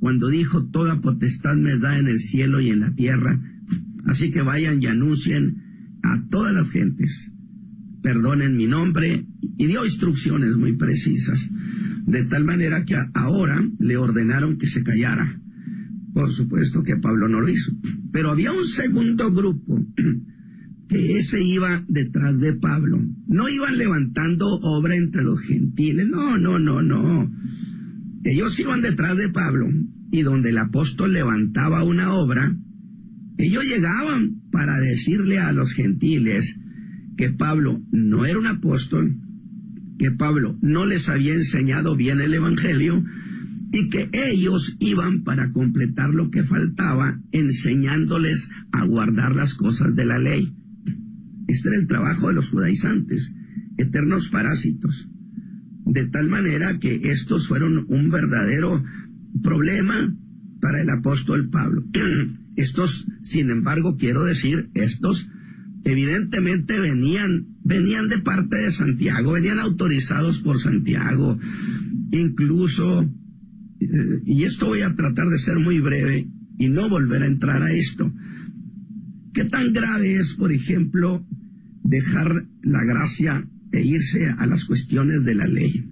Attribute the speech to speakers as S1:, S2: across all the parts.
S1: cuando dijo: toda potestad me da en el cielo y en la tierra, así que vayan y anuncien a todas las gentes, perdonen mi nombre, y dio instrucciones muy precisas, de tal manera que ahora le ordenaron que se callara. Por supuesto que Pablo no lo hizo, pero había un segundo grupo que ese iba detrás de Pablo. No iban levantando obra entre los gentiles, no. Ellos iban detrás de Pablo, y donde el apóstol levantaba una obra, ellos llegaban para decirle a los gentiles que Pablo no era un apóstol, que Pablo no les había enseñado bien el evangelio, y que ellos iban para completar lo que faltaba, enseñándoles a guardar las cosas de la ley. Este era el trabajo de los judaizantes, eternos parásitos. De tal manera que estos fueron un verdadero problema para el apóstol Pablo. Estos, sin embargo, quiero decir, estos evidentemente venían de parte de Santiago, venían autorizados por Santiago, incluso, y esto voy a tratar de ser muy breve y no volver a entrar a esto. ¿Qué tan grave es, por ejemplo, dejar la gracia e irse a las cuestiones de la ley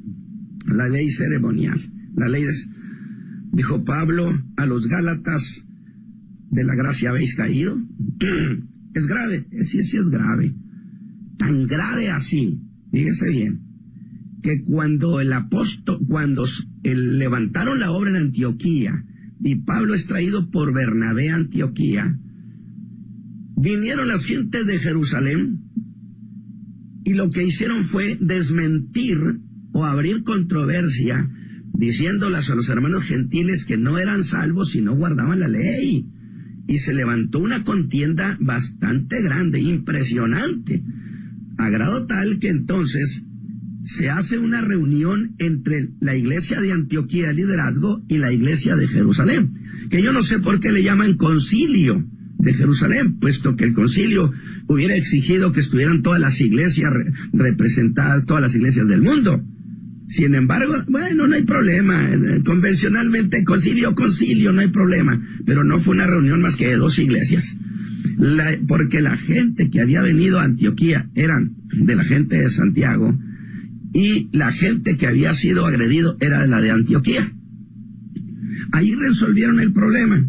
S1: ceremonial? La ley dijo Pablo a los Gálatas: ¿de la gracia habéis caído? Es grave, sí es grave. Tan grave así, fíjese bien, que cuando levantaron la obra en Antioquía y Pablo es traído por Bernabé a Antioquía, vinieron las gentes de Jerusalén y lo que hicieron fue desmentir o abrir controversia, diciéndoles a los hermanos gentiles que no eran salvos si no guardaban la ley. Y se levantó una contienda bastante grande, impresionante, a grado tal que entonces se hace una reunión entre la iglesia de Antioquía, el liderazgo, y la iglesia de Jerusalén, que yo no sé por qué le llaman concilio de Jerusalén, puesto que el concilio hubiera exigido que estuvieran todas las iglesias representadas, todas las iglesias del mundo. Sin embargo, bueno, no hay problema, convencionalmente concilio, no hay problema, pero no fue una reunión más que de dos iglesias, porque la gente que había venido a Antioquía eran de la gente de Santiago, y la gente que había sido agredido era de la de Antioquía. Ahí resolvieron el problema,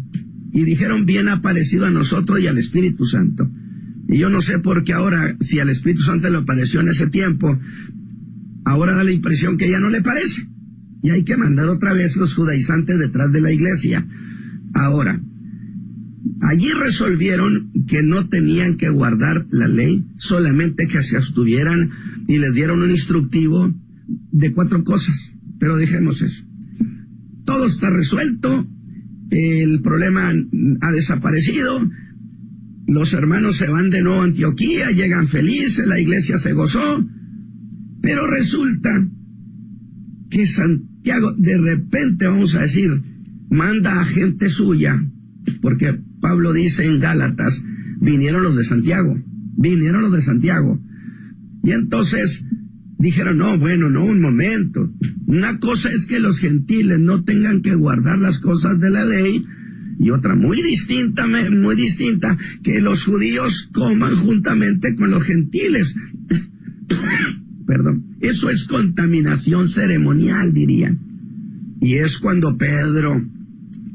S1: y dijeron: bien ha parecido a nosotros y al Espíritu Santo. Y yo no sé por qué ahora, si al Espíritu Santo le apareció en ese tiempo, ahora da la impresión que ya no le parece. Y hay que mandar otra vez los judaizantes detrás de la iglesia. Ahora, allí resolvieron que no tenían que guardar la ley, solamente que se abstuvieran, y les dieron un instructivo de 4 cosas. Pero dejemos eso. Todo está resuelto, el problema ha desaparecido, los hermanos se van de nuevo a Antioquía, llegan felices, la iglesia se gozó. Pero resulta que Santiago, de repente, vamos a decir, manda a gente suya, porque Pablo dice en Gálatas: vinieron los de Santiago. Y entonces dijeron: no, un momento. Una cosa es que los gentiles no tengan que guardar las cosas de la ley, y otra muy distinta, que los judíos coman juntamente con los gentiles. Perdón, eso es contaminación ceremonial, dirían. Y es cuando Pedro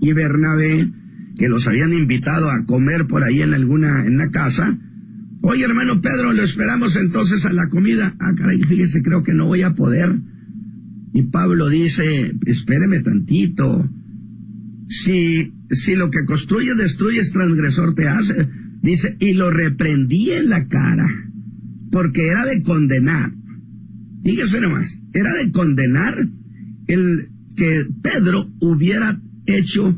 S1: y Bernabé, que los habían invitado a comer por ahí en una casa: oye, hermano Pedro, lo esperamos entonces a la comida. Ah, caray, fíjese, creo que no voy a poder. Y Pablo dice: espéreme tantito. Si lo que construyes, destruyes, transgresor te hace. Dice: y lo reprendí en la cara, porque era de condenar. Fíjese nomás, era de condenar el que Pedro hubiera hecho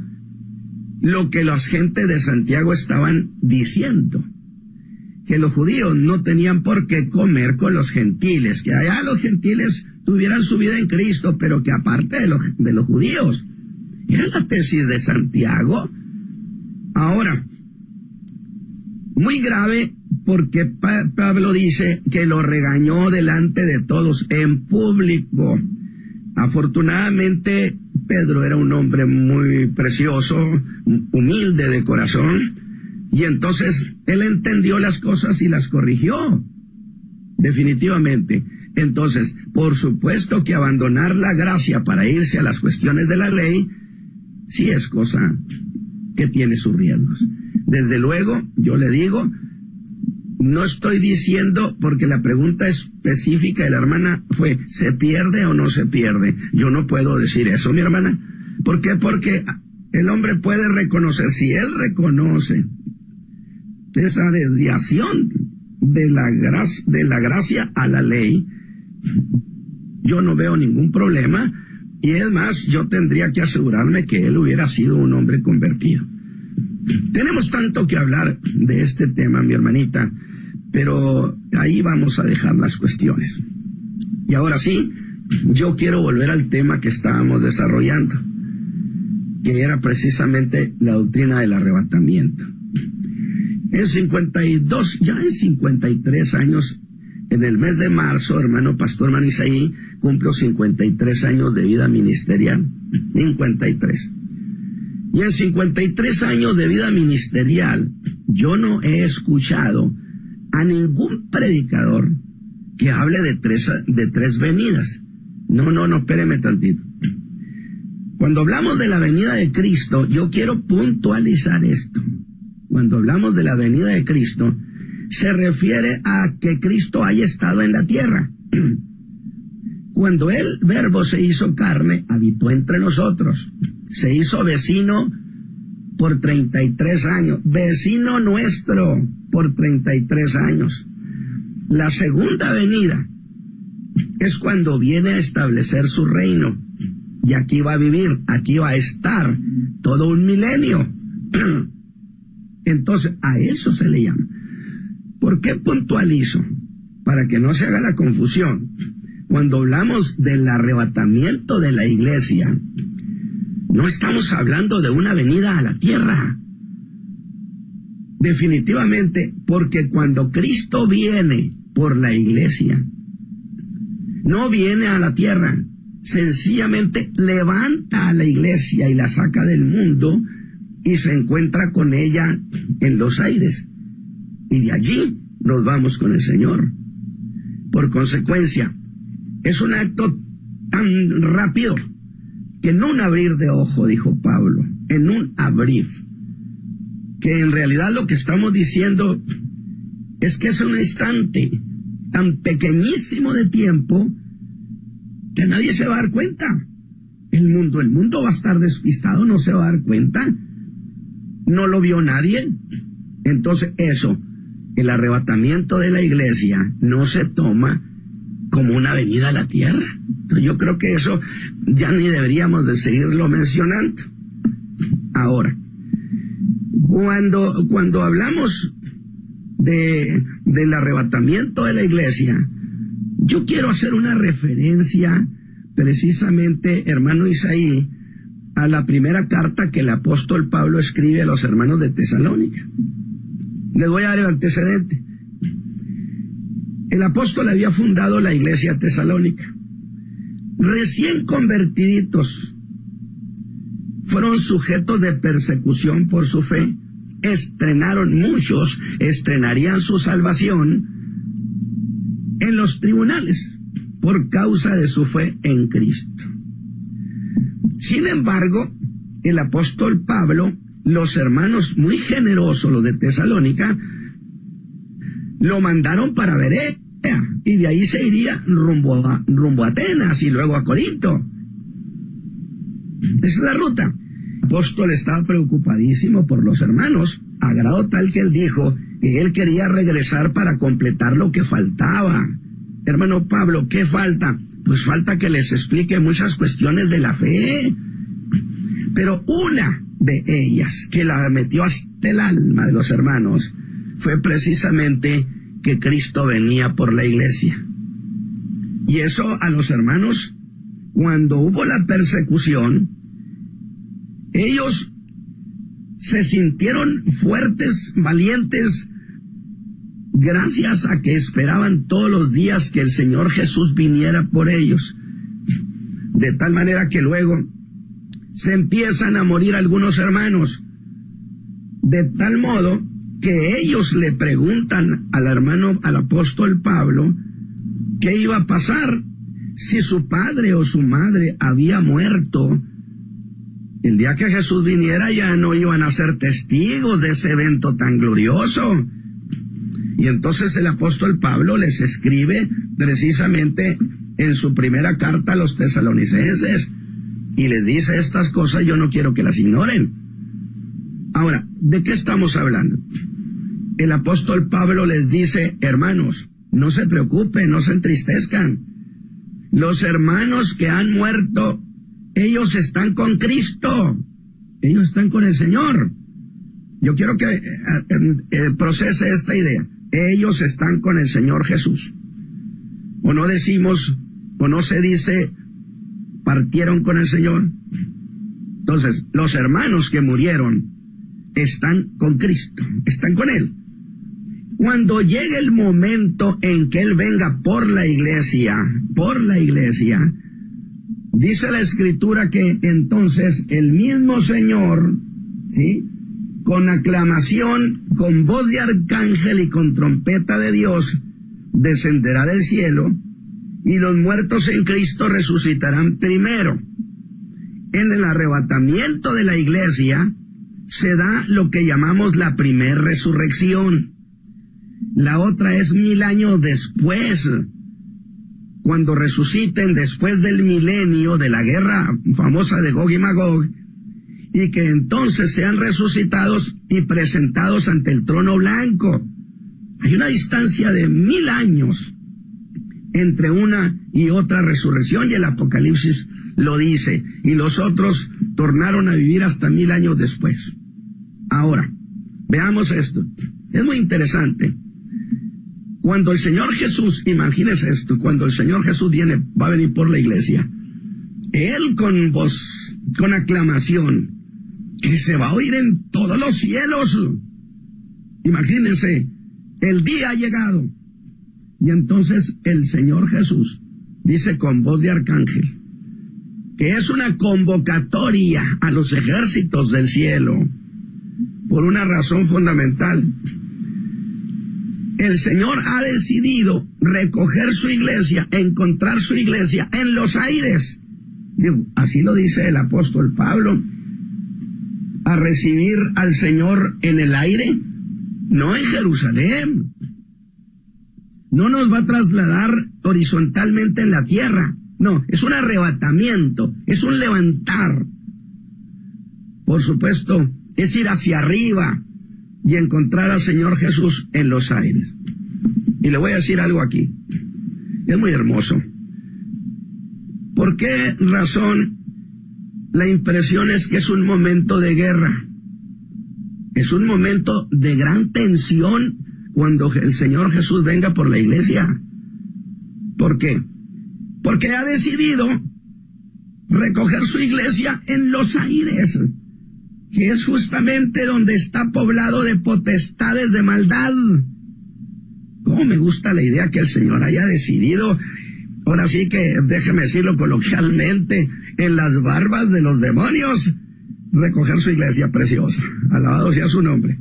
S1: lo que las gentes de Santiago estaban diciendo, que los judíos no tenían por qué comer con los gentiles, que allá los gentiles tuvieran su vida en Cristo, pero que aparte de los judíos. Era la tesis de Santiago. Ahora, muy grave, porque Pablo dice que lo regañó delante de todos en público. Afortunadamente, Pedro era un hombre muy precioso, humilde de corazón, y entonces él entendió las cosas y las corrigió, definitivamente. Entonces, por supuesto que abandonar la gracia para irse a las cuestiones de la ley, sí es cosa que tiene sus riesgos. Desde luego, yo le digo, no estoy diciendo, porque la pregunta específica de la hermana fue, ¿se pierde o no se pierde? Yo no puedo decir eso, mi hermana. ¿Por qué? Porque el hombre puede reconocer, si él reconoce esa desviación de la gracia a la ley, yo no veo ningún problema, y es más, yo tendría que asegurarme que él hubiera sido un hombre convertido. Tenemos tanto que hablar de este tema, mi hermanita, pero ahí vamos a dejar las cuestiones. Y ahora sí, yo quiero volver al tema que estábamos desarrollando, que era precisamente la doctrina del arrebatamiento. En 53 años, en el mes de marzo, hermano pastor Manisaí, cumplo 53 años de vida ministerial. 53. Y en 53 años de vida ministerial, yo no he escuchado a ningún predicador que hable de tres venidas. No, espéreme tantito. Cuando hablamos de la venida de Cristo, yo quiero puntualizar esto. Cuando hablamos de la venida de Cristo, se refiere a que Cristo haya estado en la tierra. Cuando el Verbo se hizo carne, habitó entre nosotros. Se hizo vecino por 33 años. Vecino nuestro por 33 años. La segunda venida es cuando viene a establecer su reino. Y aquí va a vivir, aquí va a estar todo un milenio. Entonces, a eso se le llama. ¿Por qué puntualizo? Para que no se haga la confusión. Cuando hablamos del arrebatamiento de la iglesia, no estamos hablando de una venida a la tierra. Definitivamente, porque cuando Cristo viene por la iglesia, no viene a la tierra, sencillamente levanta a la iglesia y la saca del mundo y se encuentra con ella en los aires. Y de allí nos vamos con el Señor. Por consecuencia, es un acto tan rápido que en un abrir de ojo, dijo Pablo, en un abrir, que en realidad lo que estamos diciendo es que es un instante tan pequeñísimo de tiempo que nadie se va a dar cuenta. El mundo va a estar despistado, no se va a dar cuenta. No lo vio nadie. Entonces eso, el arrebatamiento de la iglesia no se toma como una venida a la tierra. Entonces yo creo que eso ya ni deberíamos de seguirlo mencionando. Ahora, cuando hablamos del arrebatamiento de la iglesia, yo quiero hacer una referencia precisamente, hermano Isaí, a la primera carta que el apóstol Pablo escribe a los hermanos de Tesalónica. Les voy a dar el antecedente. El apóstol había fundado la iglesia tesalónica. Recién convertiditos, fueron sujetos de persecución por su fe. Muchos estrenarían su salvación en los tribunales por causa de su fe en Cristo. Sin embargo, el apóstol Pablo, los hermanos muy generosos, los de Tesalónica, lo mandaron para Berea, y de ahí se iría rumbo a Atenas y luego a Corinto. Esa es la ruta. El apóstol estaba preocupadísimo por los hermanos, a grado tal que él dijo que él quería regresar para completar lo que faltaba. Hermano Pablo, ¿qué falta? Pues falta que les explique muchas cuestiones de la fe. Pero una de ellas que la metió hasta el alma de los hermanos fue precisamente que Cristo venía por la iglesia. Y eso a los hermanos, cuando hubo la persecución, ellos se sintieron fuertes, valientes, gracias a que esperaban todos los días que el Señor Jesús viniera por ellos. De tal manera que luego se empiezan a morir algunos hermanos, de tal modo que ellos le preguntan al apóstol Pablo, ¿qué iba a pasar si su padre o su madre había muerto? El día que Jesús viniera ya no iban a ser testigos de ese evento tan glorioso. Y entonces el apóstol Pablo les escribe precisamente en su primera carta a los tesalonicenses y les dice estas cosas, yo no quiero que las ignoren. Ahora, ¿de qué estamos hablando? El apóstol Pablo les dice, hermanos, no se preocupen, no se entristezcan. Los hermanos que han muerto, ellos están con Cristo, ellos están con el Señor. Yo quiero que procese esta idea. Ellos están con el Señor Jesús. O no decimos, o no se dice, partieron con el Señor. Entonces, los hermanos que murieron están con Cristo, están con Él. Cuando llegue el momento en que Él venga por la iglesia, dice la Escritura que entonces el mismo Señor, ¿sí?, con aclamación, con voz de arcángel y con trompeta de Dios, descenderá del cielo, y los muertos en Cristo resucitarán primero. En el arrebatamiento de la iglesia se da lo que llamamos la primer resurrección. La otra es 1000 años después, cuando resuciten después del milenio de la guerra famosa de Gog y Magog, y que entonces sean resucitados y presentados ante el trono blanco. Hay una distancia de 1000 años entre una y otra resurrección, y el Apocalipsis lo dice, y los otros tornaron a vivir hasta 1000 años después. Ahora, veamos esto. Es muy interesante. Cuando el Señor Jesús, imagínese esto, cuando el Señor Jesús va a venir por la iglesia, Él con voz, con aclamación, que se va a oír en todos los cielos. Imagínense, el día ha llegado. Y entonces el Señor Jesús dice con voz de arcángel, que es una convocatoria a los ejércitos del cielo, por una razón fundamental. El Señor ha decidido recoger su iglesia, encontrar su iglesia en los aires. Digo, así lo dice el apóstol Pablo. A recibir al Señor en el aire, no en Jerusalén. No nos va a trasladar horizontalmente en la tierra. No, es un arrebatamiento, es un levantar. Por supuesto, es ir hacia arriba y encontrar al Señor Jesús en los aires. Y le voy a decir algo aquí. Es muy hermoso. ¿Por qué razón? La impresión es que es un momento de guerra. Es un momento de gran tensión cuando el Señor Jesús venga por la iglesia. ¿Por qué? Porque ha decidido recoger su iglesia en los aires, que es justamente donde está poblado de potestades de maldad. ¿Cómo me gusta la idea que el Señor haya decidido, ahora sí que déjeme decirlo coloquialmente, en las barbas de los demonios, recoger su iglesia preciosa? Alabado sea su nombre.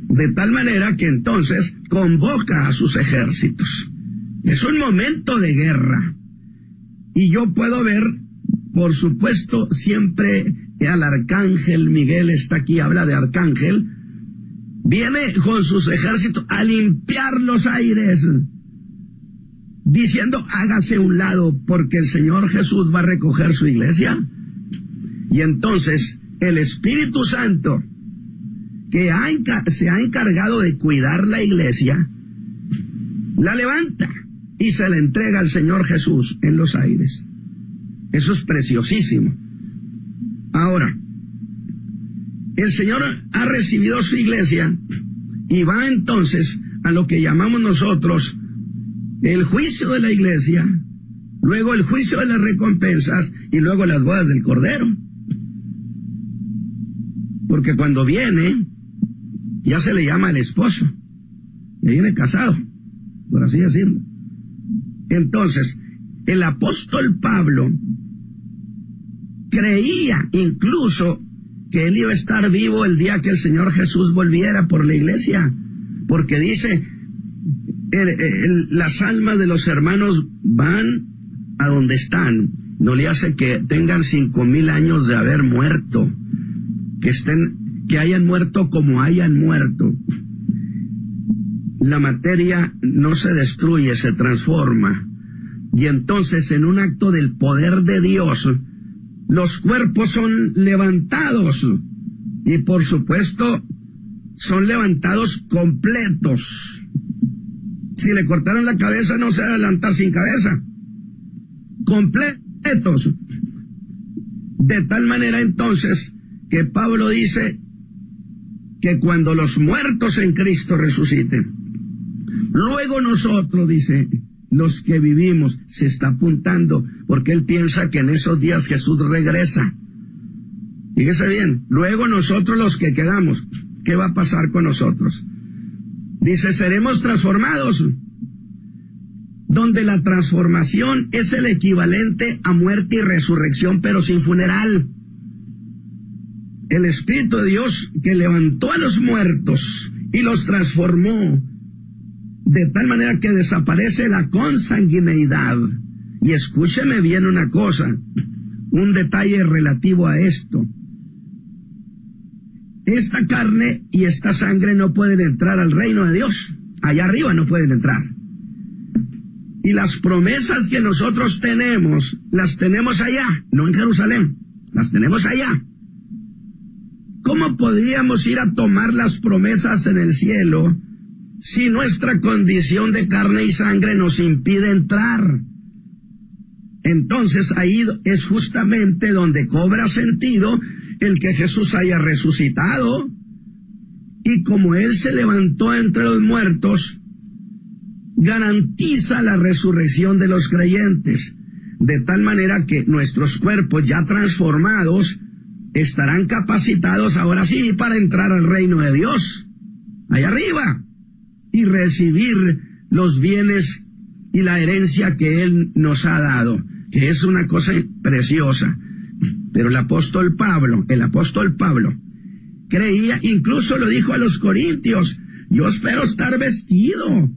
S1: De tal manera que entonces convoca a sus ejércitos. Es un momento de guerra. Y yo puedo ver, por supuesto, siempre al arcángel Miguel está aquí, habla de arcángel, viene con sus ejércitos a limpiar los aires, diciendo, hágase un lado, porque el Señor Jesús va a recoger su iglesia. Y entonces el Espíritu Santo, que se ha encargado de cuidar la iglesia, la levanta y se la entrega al Señor Jesús en los aires. Eso es preciosísimo. Ahora, el Señor ha recibido su iglesia y va entonces a lo que llamamos nosotros el juicio de la iglesia, luego el juicio de las recompensas y luego las bodas del Cordero. Porque cuando viene, ya se le llama el esposo, ya viene casado, por así decirlo. Entonces, el apóstol Pablo creía incluso que él iba a estar vivo el día que el Señor Jesús volviera por la iglesia, porque dice, las almas de los hermanos van a donde están, no le hace que tengan 5,000 años de haber muerto, que hayan muerto como hayan muerto. La materia no se destruye, se transforma. Y entonces, en un acto del poder de Dios, los cuerpos son levantados. Y por supuesto, son levantados completos. Si le cortaron la cabeza, no se va a levantar sin cabeza. Completos. De tal manera entonces que Pablo dice que cuando los muertos en Cristo resuciten, luego nosotros, dice, los que vivimos, se está apuntando, porque él piensa que en esos días Jesús regresa. Fíjese bien, luego nosotros los que quedamos, ¿qué va a pasar con nosotros? Dice, seremos transformados, donde la transformación es el equivalente a muerte y resurrección, pero sin funeral. El Espíritu de Dios que levantó a los muertos y los transformó, de tal manera que desaparece la consanguineidad. Y escúcheme bien una cosa, un detalle relativo a esto. Esta carne y esta sangre no pueden entrar al reino de Dios. Allá arriba no pueden entrar. Y las promesas que nosotros tenemos, las tenemos allá, no en Jerusalén, las tenemos allá. ¿Cómo podríamos ir a tomar las promesas en el cielo si nuestra condición de carne y sangre nos impide entrar? Entonces ahí es justamente donde cobra sentido el que Jesús haya resucitado, y como Él se levantó entre los muertos, garantiza la resurrección de los creyentes, de tal manera que nuestros cuerpos ya transformados estarán capacitados ahora sí para entrar al reino de Dios, allá arriba, y recibir los bienes y la herencia que Él nos ha dado, que es una cosa preciosa. Pero el apóstol Pablo, creía, incluso lo dijo a los corintios, yo espero estar vestido,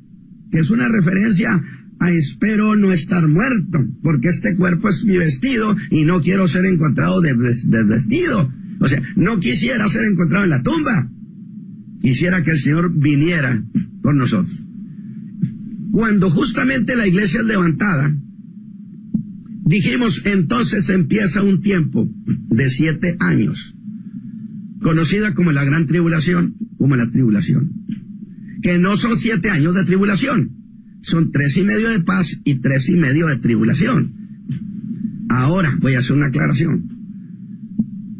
S1: que es una referencia a espero no estar muerto, porque este cuerpo es mi vestido y no quiero ser encontrado desvestido. O sea, no quisiera ser encontrado en la tumba. Quisiera que el Señor viniera por nosotros. Cuando justamente la iglesia es levantada, dijimos, entonces empieza un tiempo de 7 años, conocida como la gran tribulación, como la tribulación, que no son 7 años de tribulación, son 3,5 de paz y 3,5 de tribulación. Ahora voy a hacer una aclaración.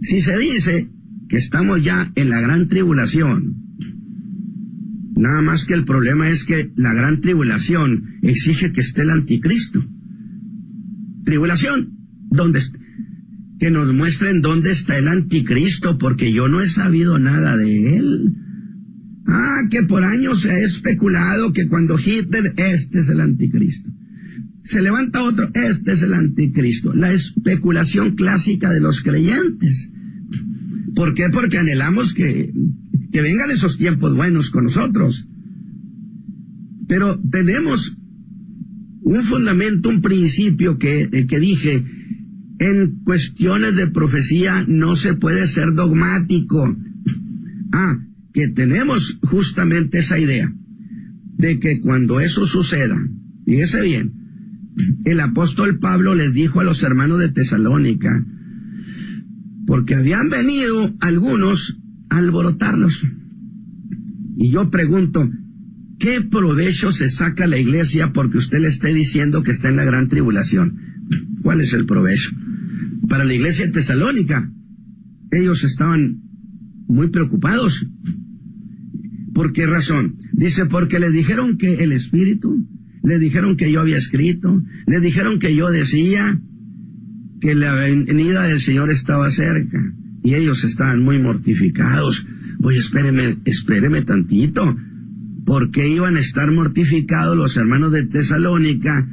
S1: Si se dice que estamos ya en la gran tribulación, nada más que el problema es que la gran tribulación exige que esté el anticristo. Tribulación, que nos muestren dónde está el anticristo, porque yo no he sabido nada de él. Que por años se ha especulado que cuando Hitler, este es el anticristo. Se levanta otro, este es el anticristo. La especulación clásica de los creyentes. ¿Por qué? Porque anhelamos que vengan esos tiempos buenos con nosotros. Pero tenemos un fundamento, un principio que dije, en cuestiones de profecía no se puede ser dogmático. Que tenemos justamente esa idea de que cuando eso suceda, fíjese bien, el apóstol Pablo les dijo a los hermanos de Tesalónica, porque habían venido algunos a alborotarlos. Y yo pregunto, ¿qué provecho se saca la iglesia porque usted le esté diciendo que está en la gran tribulación? ¿Cuál es el provecho? Para la iglesia de Tesalónica, ellos estaban muy preocupados. ¿Por qué razón? Dice, porque les dijeron que el Espíritu, les dijeron que yo había escrito, les dijeron que yo decía que la venida del Señor estaba cerca, y ellos estaban muy mortificados. Oye, espéreme tantito. ¿Por qué iban a estar mortificados los hermanos de Tesalónica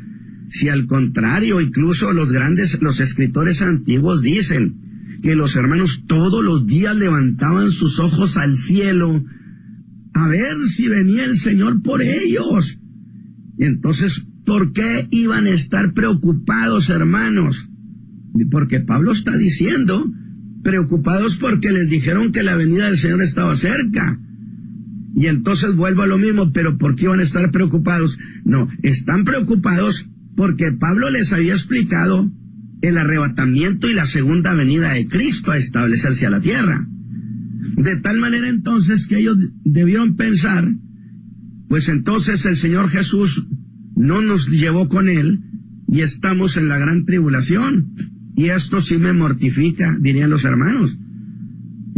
S1: Si al contrario, incluso los escritores antiguos dicen que los hermanos todos los días levantaban sus ojos al cielo a ver si venía el Señor por ellos. Y entonces, ¿por qué iban a estar preocupados, hermanos? Porque Pablo está diciendo, preocupados porque les dijeron que la venida del Señor estaba cerca. Y entonces vuelvo a lo mismo, pero ¿por qué iban a estar preocupados? No, están preocupados porque Pablo les había explicado el arrebatamiento y la segunda venida de Cristo a establecerse a la tierra. De tal manera entonces que ellos debieron pensar, pues entonces el Señor Jesús no nos llevó con Él y estamos en la gran tribulación. Y esto sí me mortifica, dirían los hermanos.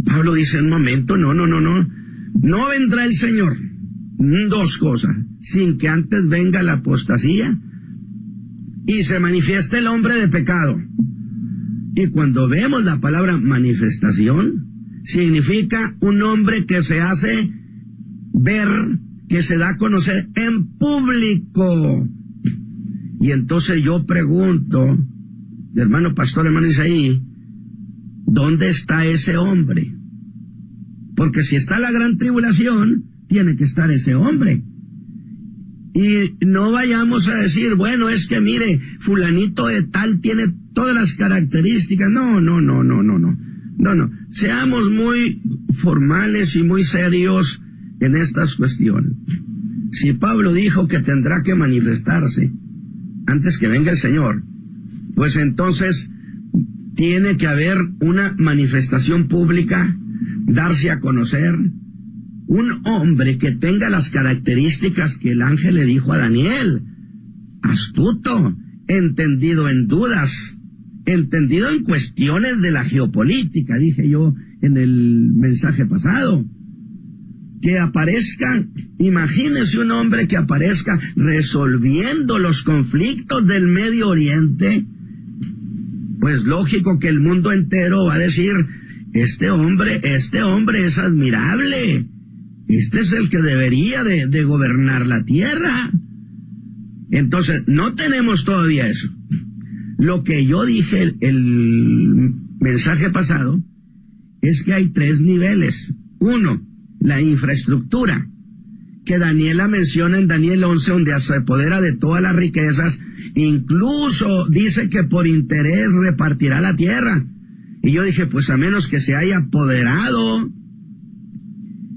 S1: Pablo dice, un momento, no vendrá el Señor. Dos cosas, sin que antes venga la apostasía y se manifieste el hombre de pecado. Y cuando vemos la palabra manifestación, significa un hombre que se hace ver, que se da a conocer en público. Y entonces yo pregunto, hermano pastor, hermano Isaí, ¿dónde está ese hombre? Porque si está la gran tribulación, tiene que estar ese hombre. Y no vayamos a decir, bueno, es que mire, fulanito de tal tiene todas las características. No. Seamos muy formales y muy serios en estas cuestiones. Si Pablo dijo que tendrá que manifestarse antes que venga el Señor, pues entonces tiene que haber una manifestación pública, darse a conocer. Un hombre que tenga las características que el ángel le dijo a Daniel: astuto, entendido en dudas, entendido en cuestiones de la geopolítica, dije yo en el mensaje pasado. Que aparezca, imagínese un hombre que aparezca resolviendo los conflictos del Medio Oriente. Pues lógico que el mundo entero va a decir, este hombre es admirable. Este es el que debería de gobernar la tierra. Entonces, no tenemos todavía eso. Lo que yo dije el mensaje pasado es que hay 3 niveles. 1, la infraestructura, que Daniel la menciona en Daniel 11, donde se apodera de todas las riquezas, incluso dice que por interés repartirá la tierra. Y yo dije, pues a menos que se haya apoderado,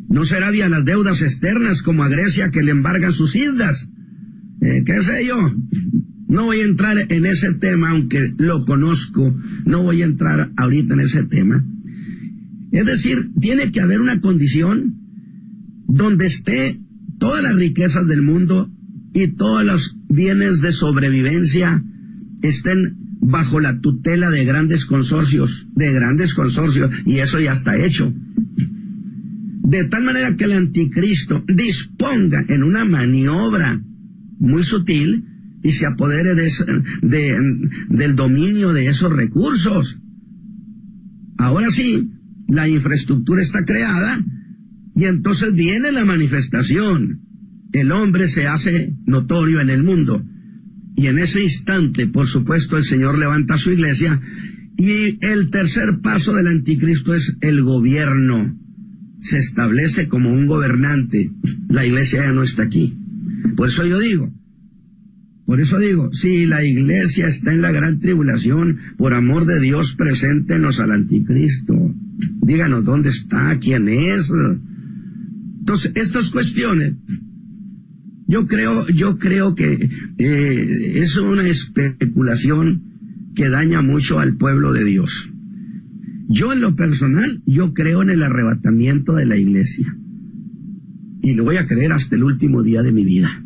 S1: no será vía las deudas externas como a Grecia, que le embargan sus islas. ¿Qué sé yo? No voy a entrar en ese tema, aunque lo conozco, no voy a entrar ahorita en ese tema. Es decir, tiene que haber una condición donde esté todas las riquezas del mundo y todos los bienes de sobrevivencia estén bajo la tutela de grandes consorcios, y eso ya está hecho. De tal manera que el anticristo disponga en una maniobra muy sutil y se apodere del dominio de esos recursos. Ahora sí, la infraestructura está creada y entonces viene la manifestación. El hombre se hace notorio en el mundo y en ese instante, por supuesto, el Señor levanta su iglesia y el tercer paso del anticristo es el gobierno. Se establece como un gobernante. La iglesia ya no está aquí. Por eso digo, si la iglesia está en la gran tribulación, por amor de Dios, preséntenos al anticristo. Díganos dónde está, quién es. Entonces, estas cuestiones, yo creo que es una especulación que daña mucho al pueblo de Dios. Yo en lo personal, yo creo en el arrebatamiento de la iglesia. Y lo voy a creer hasta el último día de mi vida.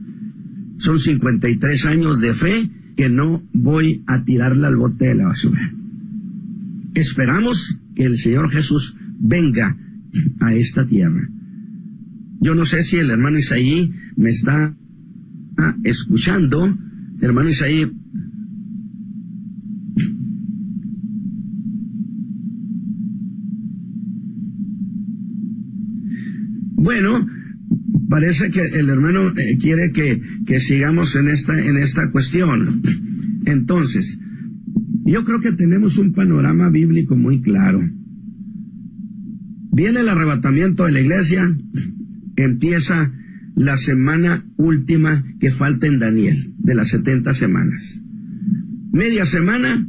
S1: Son 53 años de fe que no voy a tirarla al bote de la basura. Esperamos que el Señor Jesús venga a esta tierra. Yo no sé si el hermano Isaí me está escuchando. Hermano Isaí, bueno, parece que el hermano quiere que sigamos en esta cuestión. Entonces, yo creo que tenemos un panorama bíblico muy claro. Viene el arrebatamiento de la iglesia, empieza la semana última que falta en Daniel, de las 70 semanas. Media semana,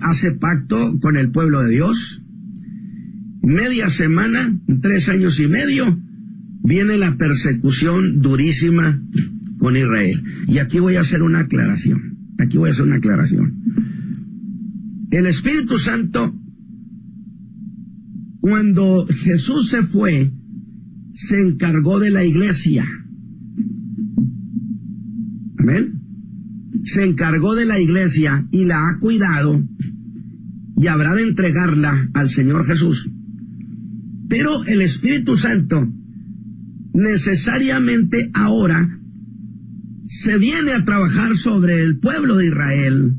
S1: hace pacto con el pueblo de Dios. Media semana, 3 años y medio, viene la persecución durísima con Israel. Y aquí voy a hacer una aclaración. El Espíritu Santo, cuando Jesús se fue, se encargó de la iglesia. Amén. Se encargó de la iglesia y la ha cuidado y habrá de entregarla al Señor Jesús. Pero el Espíritu Santo necesariamente ahora se viene a trabajar sobre el pueblo de Israel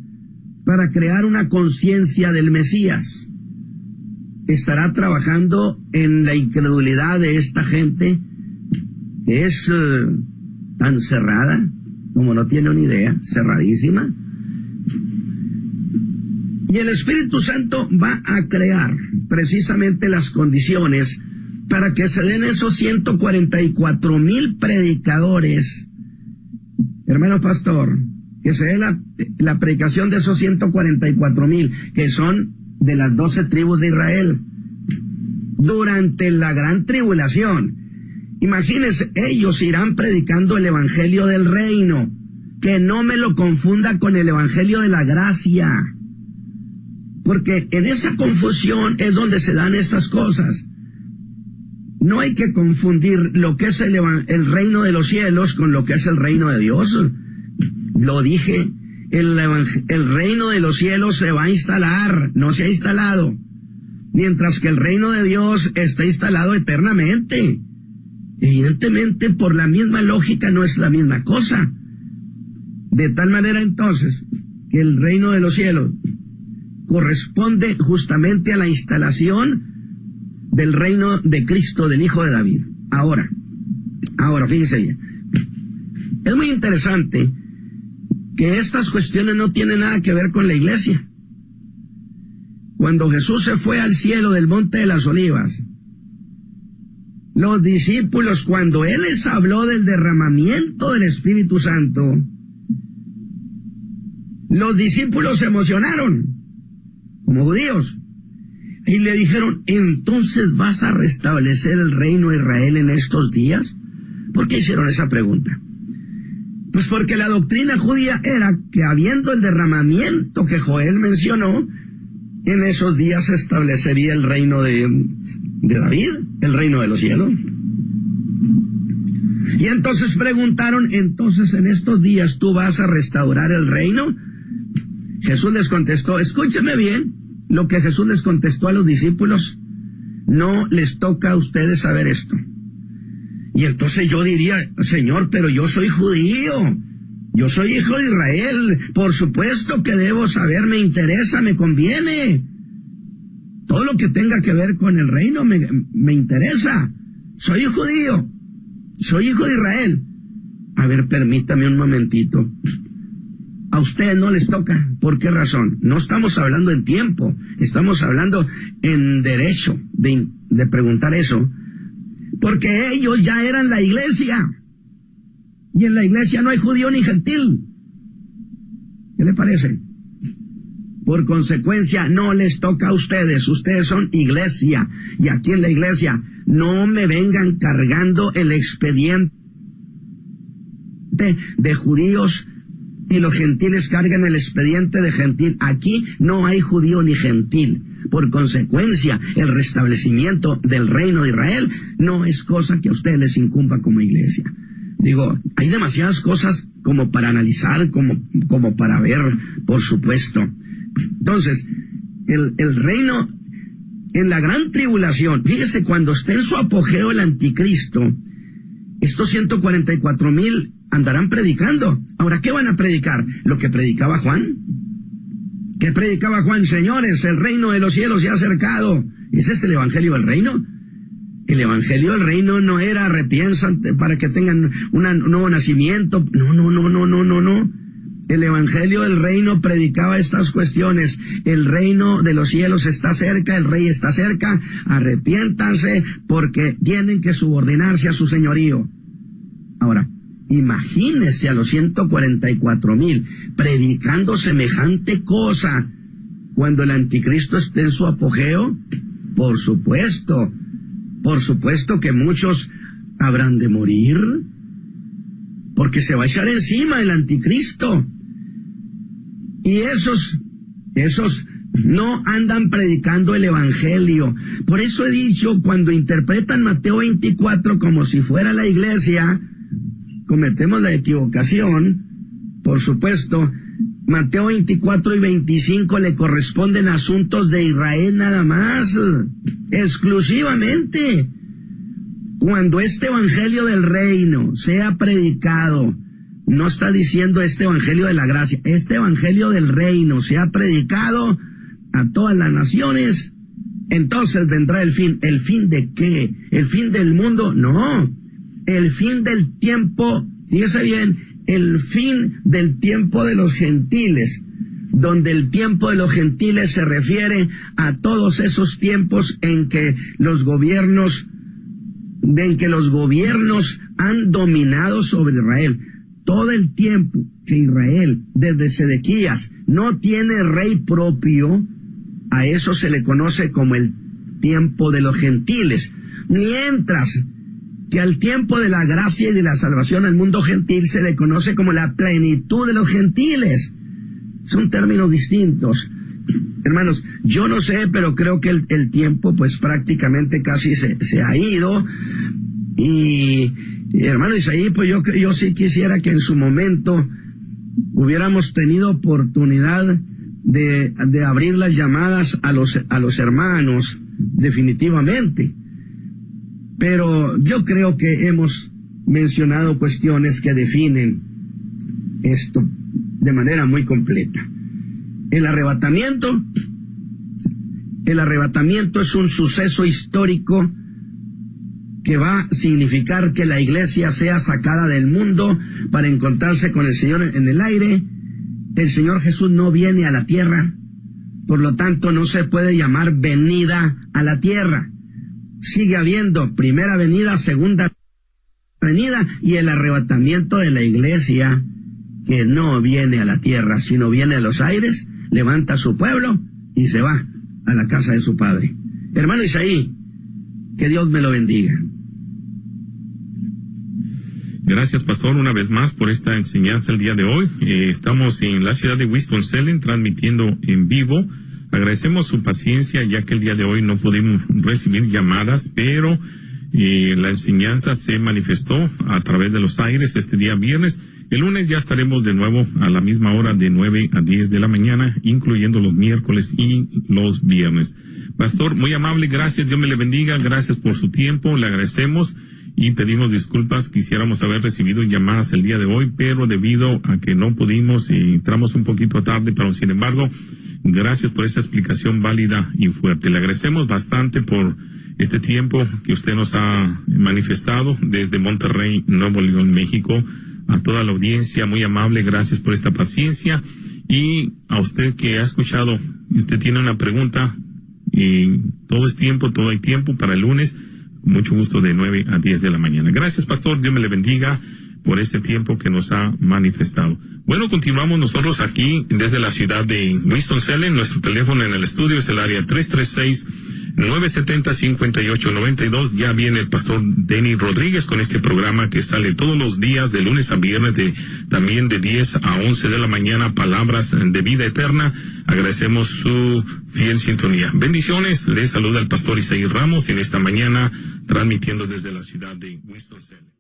S1: para crear una conciencia del Mesías. Estará trabajando en la incredulidad de esta gente que es tan cerrada, como no tiene una idea, cerradísima. Y el Espíritu Santo va a crear precisamente las condiciones para que se den esos 144,000 predicadores, hermano pastor, que se dé la predicación de esos 144,000, que son de las 12 tribus de Israel, durante la gran tribulación. Imagínense, ellos irán predicando el evangelio del reino, que no me lo confunda con el evangelio de la gracia, porque en esa confusión es donde se dan estas cosas. No hay que confundir lo que es el reino de los cielos con lo que es el reino de Dios. Lo dije, el reino de los cielos se va a instalar, no se ha instalado, mientras que el reino de Dios está instalado eternamente. Evidentemente, por la misma lógica, no es la misma cosa. De tal manera, entonces, que el reino de los cielos corresponde justamente a la instalación del reino de Cristo, del Hijo de David. Ahora, fíjense bien. Es muy interesante que estas cuestiones no tienen nada que ver con la iglesia. Cuando Jesús se fue al cielo del Monte de las Olivas, los discípulos, cuando Él les habló del derramamiento del Espíritu Santo, los discípulos se emocionaron, como judíos, y le dijeron, ¿entonces vas a restablecer el reino de Israel en estos días? ¿Por qué hicieron esa pregunta? Pues porque la doctrina judía era que habiendo el derramamiento que Joel mencionó, en esos días se establecería el reino de David, el reino de los cielos. Y entonces preguntaron, ¿entonces en estos días tú vas a restaurar el reino? Jesús les contestó, escúcheme bien lo que Jesús les contestó a los discípulos, no les toca a ustedes saber esto. Y entonces yo diría, Señor, pero yo soy judío, yo soy hijo de Israel, por supuesto que debo saber, me interesa, me conviene. Todo lo que tenga que ver con el reino me interesa. Soy judío, soy hijo de Israel. A ver, permítame un momentito. A ustedes no les toca. ¿Por qué razón? No estamos hablando en tiempo, estamos hablando en derecho de preguntar eso. Porque ellos ya eran la iglesia. Y en la iglesia no hay judío ni gentil. ¿Qué le parece? Por consecuencia, no les toca a ustedes. Ustedes son iglesia. Y aquí en la iglesia, no me vengan cargando el expediente de judíos y los gentiles cargan el expediente de gentil. Aquí no hay judío ni gentil. Por consecuencia, el restablecimiento del reino de Israel no es cosa que a ustedes les incumba como iglesia. Digo, hay demasiadas cosas como para analizar, como para ver, por supuesto. Entonces, el reino en la gran tribulación, fíjese, cuando esté en su apogeo el anticristo, estos 144,000 andarán predicando. Ahora, ¿qué van a predicar? ¿Lo que predicaba Juan? ¿Qué predicaba Juan? Señores, el reino de los cielos se ha acercado. ¿Ese es el evangelio del reino? El evangelio del reino no era arrepiéntanse para que tengan un nuevo nacimiento. No. El evangelio del reino predicaba estas cuestiones. El reino de los cielos está cerca, el rey está cerca. Arrepiéntanse porque tienen que subordinarse a su señorío. Ahora, imagínense a los 144,000 predicando semejante cosa cuando el anticristo esté en su apogeo. Por supuesto que muchos habrán de morir, porque se va a echar encima el anticristo. Y esos no andan predicando el evangelio. Por eso he dicho, cuando interpretan Mateo 24 como si fuera la iglesia, cometemos la equivocación. Por supuesto, Mateo 24 y 25 le corresponden asuntos de Israel nada más, exclusivamente. Cuando este evangelio del reino sea predicado, no está diciendo este evangelio de la gracia, este evangelio del reino sea predicado a todas las naciones, entonces vendrá el fin. ¿El fin de qué? ¿El fin del mundo? No, el fin del tiempo, fíjese bien, el fin del tiempo de los gentiles, donde el tiempo de los gentiles se refiere a todos esos tiempos en que los gobiernos han dominado sobre Israel. Todo el tiempo que Israel, desde Sedequías, no tiene rey propio, a eso se le conoce como el tiempo de los gentiles. Mientras que al tiempo de la gracia y de la salvación al mundo gentil se le conoce como la plenitud de los gentiles. Son términos distintos. Hermanos, yo no sé, pero creo que el tiempo pues prácticamente casi se ha ido. Y hermano Isaí, pues yo sí quisiera que en su momento hubiéramos tenido oportunidad de abrir las llamadas a los hermanos, definitivamente. Pero yo creo que hemos mencionado cuestiones que definen esto de manera muy completa. El arrebatamiento es un suceso histórico que va a significar que la iglesia sea sacada del mundo para encontrarse con el Señor en el aire. El Señor Jesús no viene a la tierra, por lo tanto no se puede llamar venida a la tierra. Sigue habiendo primera venida, segunda venida y el arrebatamiento de la iglesia, que no viene a la tierra, sino viene a los aires, levanta a su pueblo y se va a la casa de su Padre. Hermano Isaí, que Dios me lo bendiga.
S2: Gracias, pastor, una vez más por esta enseñanza el día de hoy. Estamos en la ciudad de Winston-Salem transmitiendo en vivo. Agradecemos su paciencia, ya que el día de hoy no pudimos recibir llamadas, pero la enseñanza se manifestó a través de los aires este día viernes. El lunes ya estaremos de nuevo a la misma hora de 9 a 10 de la mañana, incluyendo los miércoles y los viernes. Pastor, muy amable, gracias, Dios me le bendiga, gracias por su tiempo, le agradecemos y pedimos disculpas. Quisiéramos haber recibido llamadas el día de hoy, pero debido a que no pudimos y entramos un poquito tarde, pero sin embargo, gracias por esa explicación válida y fuerte. Le agradecemos bastante por este tiempo que usted nos ha manifestado desde Monterrey, Nuevo León, México. A toda la audiencia, muy amable, gracias por esta paciencia. Y a usted que ha escuchado, y usted tiene una pregunta, y todo es tiempo, todo hay tiempo para el lunes, con mucho gusto de 9 a 10 de la mañana. Gracias, pastor, Dios me le bendiga por este tiempo que nos ha manifestado. Bueno, continuamos nosotros aquí desde la ciudad de Winston-Salem. Nuestro teléfono en el estudio es el área 336-970-5892. Ya viene el pastor Denny Rodríguez con este programa que sale todos los días de lunes a viernes, también de 10 a 11 de la mañana, Palabras de Vida Eterna. Agradecemos su fiel sintonía. Bendiciones. Les saluda el pastor Isaí Ramos en esta mañana, transmitiendo desde la ciudad de Winston-Salem.